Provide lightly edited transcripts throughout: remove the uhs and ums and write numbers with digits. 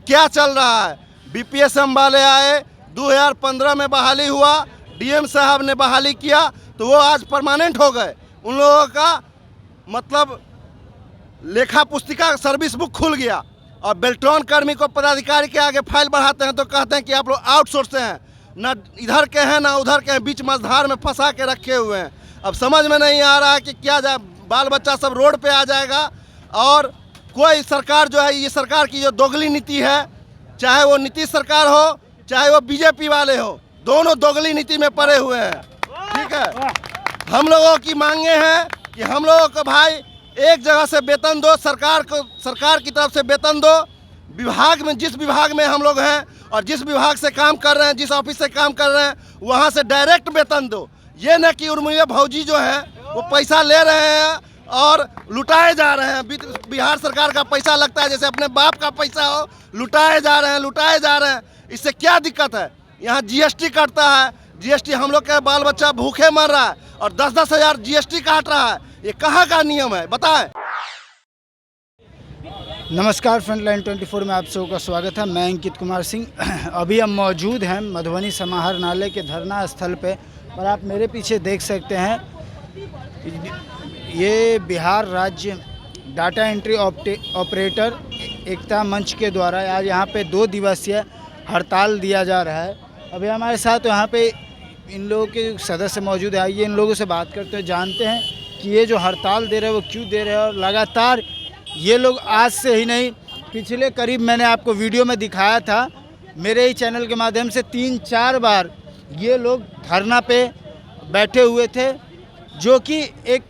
क्या चल रहा है? बीपीएसएम वाले आए, 2015 में बहाली हुआ, डीएम साहब ने बहाली किया तो वो आज परमानेंट हो गए। उन लोगों का मतलब लेखा पुस्तिका सर्विस बुक खुल गया। और बेल्ट्रॉन कर्मी को पदाधिकारी के आगे फाइल बढ़ाते हैं तो कहते हैं कि आप लोग आउटसोर्स हैं, ना इधर के हैं ना उधर के हैं, बीच मझधार में फंसा के रखे हुए हैं। अब समझ में नहीं आ रहा है कि क्या जाए, बाल बच्चा सब रोड पे आ जाएगा। और कोई सरकार जो है, ये सरकार की जो दोगली नीति है, चाहे वो नीतीश सरकार हो चाहे वो बीजेपी वाले हो, दोनों दोगली नीति में पड़े हुए हैं। ठीक है, हम लोगों की मांगे हैं कि हम लोगों को भाई एक जगह से वेतन दो, सरकार की तरफ से वेतन दो। विभाग में जिस विभाग में हम लोग हैं और जिस विभाग से काम कर रहे हैं, जिस ऑफिस से काम कर रहे हैं, वहाँ से डायरेक्ट वेतन दो। ये न कि उर्मिला भौजी जो है वो पैसा ले रहे हैं और लुटाए जा रहे हैं। बिहार सरकार का पैसा लगता है जैसे अपने बाप का पैसा हो, लुटाए जा रहे हैं। इससे क्या दिक्कत है? यहाँ जीएसटी कटता है, जीएसटी हम लोग के बाल बच्चा भूखे मर रहा है और 10-10 हज़ार जीएसटी काट रहा है। ये कहाँ का नियम है बताएं? नमस्कार, फ्रंटलाइन 24 में आप सबका का स्वागत है। मैं अंकित कुमार सिंह। अभी हम मौजूद हैं मधुबनी समाहरणालय के धरना स्थल पे और आप मेरे पीछे देख सकते हैं, ये बिहार राज्य डाटा एंट्री ऑपरेटर एकता मंच के द्वारा आज यहाँ पे 2 दिवसीय हड़ताल दिया जा रहा है। अभी हमारे साथ यहाँ पे इन लोगों के सदस्य मौजूद है। आइए इन लोगों से बात करते हैं, जानते हैं कि ये जो हड़ताल दे रहे हैं वो क्यों दे रहे हैं। और लगातार ये लोग आज से ही नहीं, पिछले करीब मैंने आपको वीडियो में दिखाया था मेरे ही चैनल के माध्यम से 3-4 बार ये लोग धरना पे बैठे हुए थे, जो कि एक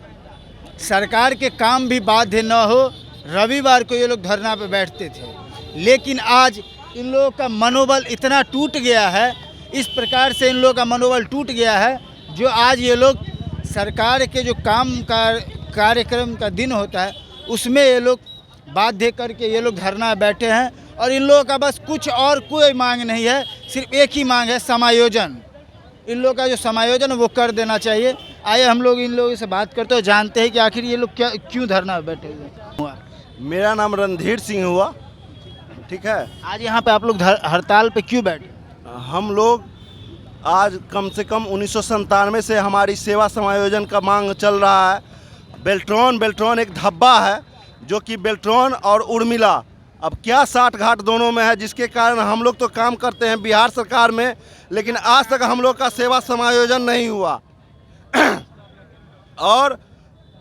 सरकार के काम भी बाध्य न हो, रविवार को ये लोग धरना पे बैठते थे। लेकिन आज इन लोगों का मनोबल इतना टूट गया है, इस प्रकार से इन लोगों का मनोबल टूट गया है, जो आज ये लोग सरकार के जो कार्यक्रम का दिन होता है उसमें ये लोग बाध्य करके ये लोग धरना बैठे हैं। और इन लोगों का बस कुछ और कोई मांग नहीं है, सिर्फ एक ही मांग है, समायोजन। इन लोगों का जो समायोजन है वो कर देना चाहिए। आइए हम लोग इन लोगों से बात करते हैं, जानते हैं कि आखिर ये लोग क्यों धरना बैठे हुए। मेरा नाम रणधीर सिंह हुआ। ठीक है, आज यहाँ पे आप लोग हड़ताल पे क्यों बैठे? हम लोग आज कम से कम 1997 से हमारी सेवा समायोजन का मांग चल रहा है। बेल्ट्रॉन एक धब्बा है, जो कि बेल्ट्रॉन और उर्मिला अब क्या साठ घाट दोनों में है, जिसके कारण हम लोग तो काम करते हैं बिहार सरकार में, लेकिन आज तक हम लोग का सेवा समायोजन नहीं हुआ। और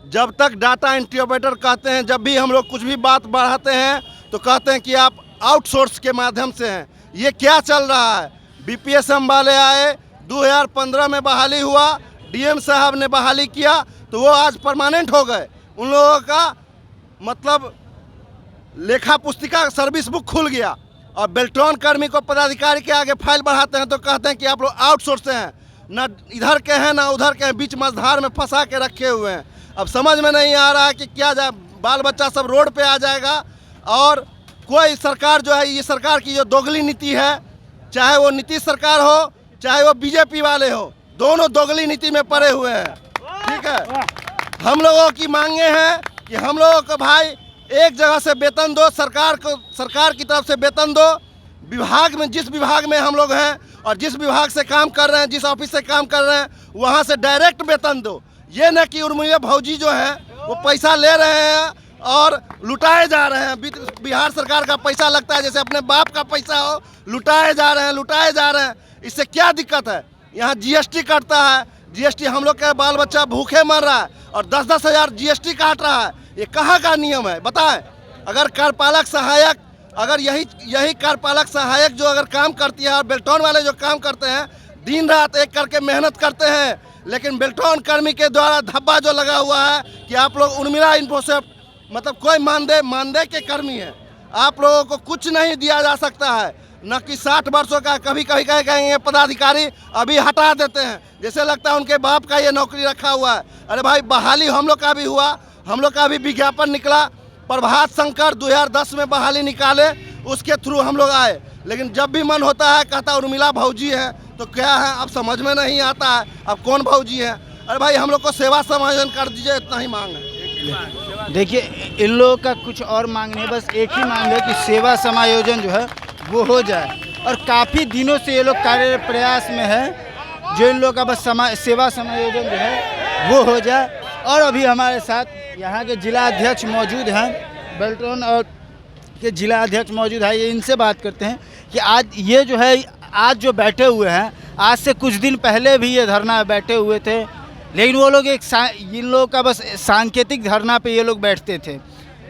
जब तक डाटा एंट्री ऑपरेटर कहते हैं, जब भी हम लोग कुछ भी बात बढ़ाते हैं तो कहते हैं कि आप आउटसोर्स के माध्यम से हैं। ये क्या चल रहा है? बीपीएसएम वाले आए, 2015 में बहाली हुआ, डीएम साहब ने बहाली किया तो वो आज परमानेंट हो गए। उन लोगों का मतलब लेखा पुस्तिका सर्विस बुक खुल गया। और बेल्ट्रॉन कर्मी को पदाधिकारी के आगे फाइल बढ़ाते हैं तो कहते हैं कि आप लोग आउटसोर्स हैं, ना इधर के हैं ना उधर के हैं, बीच मझधार में फंसा के रखे हुए हैं। अब समझ में नहीं आ रहा है कि क्या जाए, बाल बच्चा सब रोड पे आ जाएगा। और कोई सरकार जो है, ये सरकार की जो दोगली नीति है, चाहे वो नीतीश सरकार हो चाहे वो बीजेपी वाले हो, दोनों दोगली नीति में पड़े हुए हैं। ठीक है, हम लोगों की मांगे हैं कि हम लोगों को भाई एक जगह से वेतन दो, सरकार की तरफ से वेतन दो। विभाग में जिस विभाग में हम लोग हैं और जिस विभाग से काम कर रहे हैं, जिस ऑफिस से काम कर रहे हैं, वहाँ से डायरेक्ट वेतन दो। ये न कि उर्मिला भौजी जो है वो पैसा ले रहे हैं और लुटाए जा रहे हैं। बिहार सरकार का पैसा लगता है जैसे अपने बाप का पैसा हो, लुटाए जा रहे हैं। इससे क्या दिक्कत है? यहाँ जीएसटी कटता है, जीएसटी हम लोग के बाल बच्चा भूखे मर रहा है और 10-10 हज़ार जीएसटी काट रहा है। ये कहाँ का नियम है बताएं? अगर कार्यपालक सहायक, अगर यही कार्यपालक सहायक जो अगर काम करती है और बेल्ट्रॉन वाले जो काम करते हैं, दिन रात एक करके मेहनत करते हैं, लेकिन बेल्ट्रॉन कर्मी के द्वारा धब्बा जो लगा हुआ है कि आप लोग उर्मिला इन्फोसेप्ट मतलब कोई मानदेय के कर्मी है, आप लोगों को कुछ नहीं दिया जा सकता है। न कि 60 वर्षों का, कभी कहेंगे पदाधिकारी अभी हटा देते हैं, जैसे लगता है उनके बाप का ये नौकरी रखा हुआ है। अरे भाई, बहाली हम लोग का भी हुआ, हम लोग का भी विज्ञापन निकला। प्रभात शंकर 2010 में बहाली निकाले, उसके थ्रू हम लोग आए। लेकिन जब भी मन होता है कहता उर्मिला भौजी है, तो क्या है अब समझ में नहीं आता है अब कौन भौजी है। अरे भाई, हम लोग को सेवा समायोजन कर दीजिए, इतना ही मांग है। देखिए, इन लोगों का कुछ और मांग नहीं, बस एक ही मांग है कि सेवा समायोजन जो है वो हो जाए। और काफ़ी दिनों से ये लोग कार्य प्रयास में है, जो इन लोग का बस सेवा समायोजन जो है वो हो जाए। और अभी हमारे साथ यहाँ के जिला अध्यक्ष मौजूद हैं, बेल्ट्रॉन और के जिला अध्यक्ष मौजूद है। ये इनसे बात करते हैं कि आज ये जो है, आज जो बैठे हुए हैं, आज से कुछ दिन पहले भी ये धरना बैठे हुए थे, लेकिन वो लोग इन लोगों का बस सांकेतिक धरना पे ये लोग बैठते थे।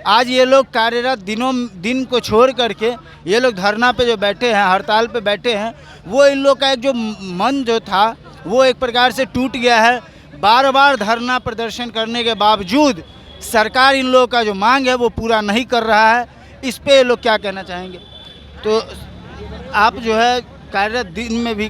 आज ये लोग कार्यरत दिन को छोड़ करके ये लोग धरना पे जो बैठे हैं, हड़ताल पे बैठे हैं, वो इन लोग का एक जो मन जो था वो एक प्रकार से टूट गया है। बार बार धरना प्रदर्शन करने के बावजूद सरकार इन लोगों का जो मांग है वो पूरा नहीं कर रहा है। इस पे ये लोग क्या कहना चाहेंगे? तो आप जो है कार्यरत दिन में भी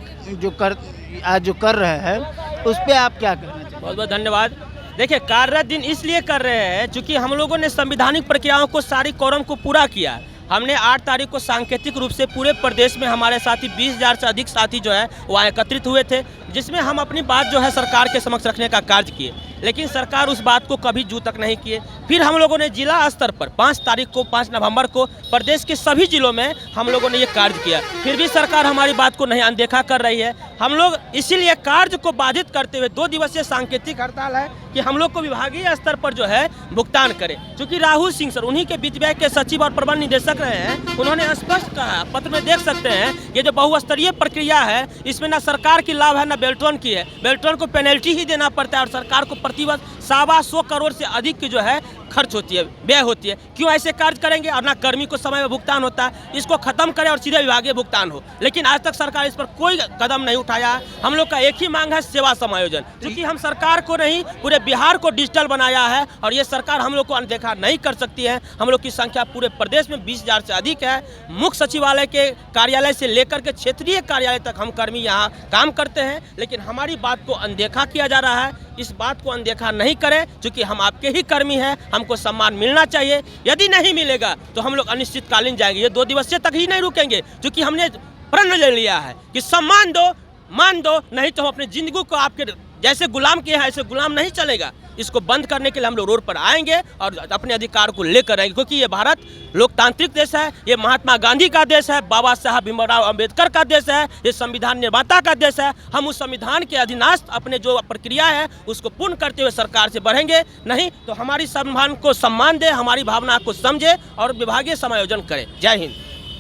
आज जो कर रहे हैं उस पे आप क्या कहना चाहेंगे? बहुत बहुत धन्यवाद। देखिए, कार्यरत दिन इसलिए कर रहे हैं क्योंकि हम लोगों ने संवैधानिक प्रक्रियाओं को, सारी कोरम को पूरा किया। हमने 8 तारीख को सांकेतिक रूप से पूरे प्रदेश में हमारे साथी 20,000 से अधिक साथी जो है वहाँ एकत्रित हुए थे, जिसमें हम अपनी बात जो है सरकार के समक्ष रखने का कार्य किए, लेकिन सरकार उस बात को कभी जू तक नहीं किए। फिर हम लोगों ने जिला स्तर पर 5 तारीख को, 5 नवंबर को प्रदेश के सभी जिलों में हम लोगों ने ये कार्य किया, फिर भी सरकार हमारी बात को नहीं अनदेखा कर रही है। हम लोग इसीलिए कार्य को बाधित करते हुए 2 दिवसीय सांकेतिक हड़ताल है कि हम लोग को विभागीय स्तर पर जो है भुगतान करें। क्योंकि राहुल सिंह सर, उन्हीं के वित्त विभाग के सचिव और प्रबंध निदेशक रहे हैं, उन्होंने स्पष्ट कहा, पत्र में देख सकते हैं, ये जो बहुस्तरीय प्रक्रिया है इसमें ना सरकार की लाभ है ना बेल्ट्रॉन की है। बेल्ट्रॉन को पेनल्टी ही देना पड़ता है और सरकार को प्रतिवर्ष 125 करोड़ से अधिक की जो है खर्च होती है, व्यय होती है। क्यों ऐसे कार्य करेंगे? और ना कर्मी को समय में भुगतान होता है। इसको खत्म करें और सीधे विभागीय भुगतान हो, लेकिन आज तक सरकार इस पर कोई कदम नहीं उठाया। हम लोग का एक ही मांग है, सेवा समायोजन। क्योंकि हम सरकार को नहीं, पूरे बिहार को डिजिटल बनाया है और ये सरकार हम लोग को अनदेखा नहीं कर सकती है। हम लोग की संख्या पूरे प्रदेश में 20,000 से अधिक है। मुख्य सचिवालय के कार्यालय से लेकर के क्षेत्रीय कार्यालय तक हम कर्मी यहाँ काम करते हैं, लेकिन हमारी बात को अनदेखा किया जा रहा है। इस बात को अनदेखा नहीं करें, क्योंकि हम आपके ही कर्मी हैं, हमको सम्मान मिलना चाहिए। यदि नहीं मिलेगा तो हम लोग अनिश्चितकालीन जाएंगे। ये 2 दिवसीय तक ही नहीं रुकेंगे, क्योंकि हमने प्रण ले लिया है कि सम्मान दो, मान दो, नहीं तो हम अपनी जिंदगी को आपके जैसे गुलाम किए हैं ऐसे गुलाम नहीं चलेगा। इसको बंद करने के लिए हम लोग रोड पर आएंगे और अपने अधिकार को लेकर आएंगे, क्योंकि ये भारत लोकतांत्रिक देश है, ये महात्मा गांधी का देश है, बाबा साहब भीमराव अंबेडकर का देश है, ये संविधान निर्माता का देश है। हम उस संविधान के अधीनस्थ अपने जो प्रक्रिया है उसको पूर्ण करते हुए सरकार से बढ़ेंगे, नहीं तो हमारी संविधान को सम्मान दे, हमारी भावना को समझे और विभागीय समायोजन करें। जय हिंद।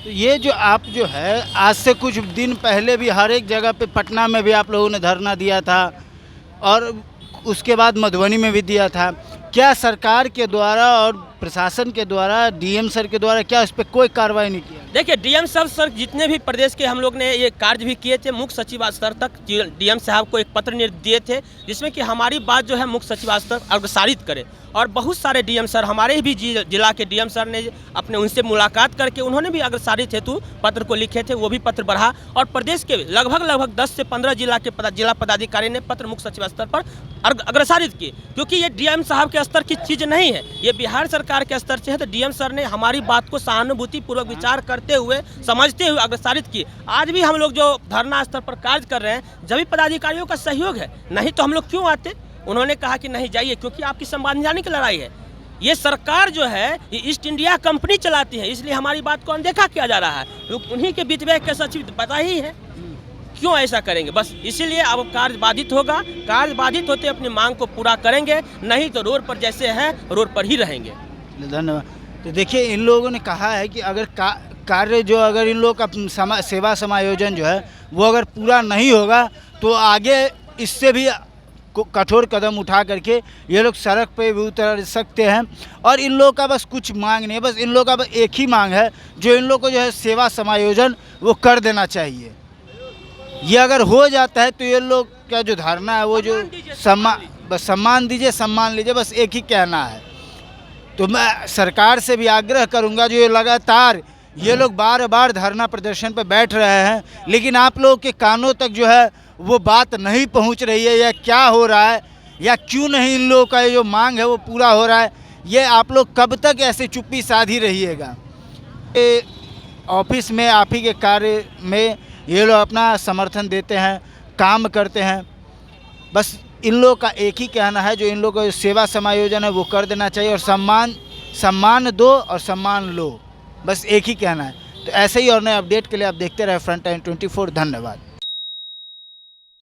तो ये जो आप जो है, आज से कुछ दिन पहले भी हर एक जगह पे, पटना में भी आप लोगों ने धरना दिया था और उसके बाद मधुबनी में भी दिया था। क्या सरकार के द्वारा और प्रशासन के द्वारा, डीएम सर के द्वारा, क्या इस पर कोई कार्रवाई नहीं किया? देखिए, डीएम सर जितने भी प्रदेश के हम लोग ने ये कार्य भी किए थे, मुख्य सचिव स्तर तक डीएम साहब को एक पत्र दिए थे, जिसमें कि हमारी बात जो है मुख्य सचिव स्तर अग्रसारित करे। और बहुत सारे डीएम सर, हमारे भी जिला के डीएम सर ने अपने उनसे मुलाकात करके उन्होंने भी अग्रसारित हेतु पत्र को लिखे थे, वो भी पत्र बढ़ा। और प्रदेश के लगभग 10 से 15 जिला के जिला पदाधिकारी ने पत्र मुख्य सचिव स्तर पर अग्रसारित किए, क्योंकि ये डीएम साहब के स्तर की चीज़ नहीं है, ये बिहार सरकार के स्तर से है। तो डीएम सर ने हमारी बात को सहानुभूति पूर्वक विचार करते हुए, समझते हुए अग्रसारित किए। आज भी हम लोग जो धरना स्तर पर कार्य कर रहे हैं, जब भी पदाधिकारियों का सहयोग है, नहीं तो हम लोग क्यों आते? उन्होंने कहा कि नहीं जाइए, क्योंकि आपकी संवैधानिक लड़ाई है। ये सरकार जो है ये ईस्ट इंडिया कंपनी चलाती है, इसलिए हमारी बात को अनदेखा किया जा रहा है। उन्हीं के वित्त विभाग के सचिव पता ही है, क्यों ऐसा करेंगे? बस इसीलिए अब कार्य बाधित होगा। कार्य बाधित होते अपनी मांग को पूरा करेंगे, नहीं तो रोड पर जैसे है रोड पर ही रहेंगे। धन्यवाद। तो देखिए, इन लोगों ने कहा है कि अगर कार्य जो, अगर इन लोग का सेवा समायोजन जो है वो अगर पूरा नहीं होगा तो आगे इससे भी कठोर कदम उठा करके ये लोग सड़क पे भी उतर सकते हैं। और इन लोगों का बस कुछ मांग नहीं है, बस इन लोगों का बस एक ही मांग है, जो इन लोगों को जो है सेवा समायोजन वो कर देना चाहिए। ये अगर हो जाता है तो ये लोग का जो धरना है वो जो सम्मान दीजिए, सम्मान लीजिए, बस एक ही कहना है। तो मैं सरकार से भी आग्रह करूंगा, जो ये लगातार ये लोग बार बार धरना प्रदर्शन पर बैठ रहे हैं, लेकिन आप लोगों के कानों तक जो है वो बात नहीं पहुंच रही है, या क्या हो रहा है, या क्यों नहीं इन लोगों का जो मांग है वो पूरा हो रहा है, ये आप लोग कब तक ऐसे चुप्पी साधी रहिएगा? ऑफिस में, आप ही के कार्य में ये लोग अपना समर्थन देते हैं, काम करते हैं। बस इन लोगों का एक ही कहना है, जो इन लोगों का सेवा समायोजन है वो कर देना चाहिए, और सम्मान दो और सम्मान लो, बस एक ही कहना है। तो ऐसे ही और नए अपडेट के लिए आप देखते रहे फ्रंट टाइम 24। धन्यवाद।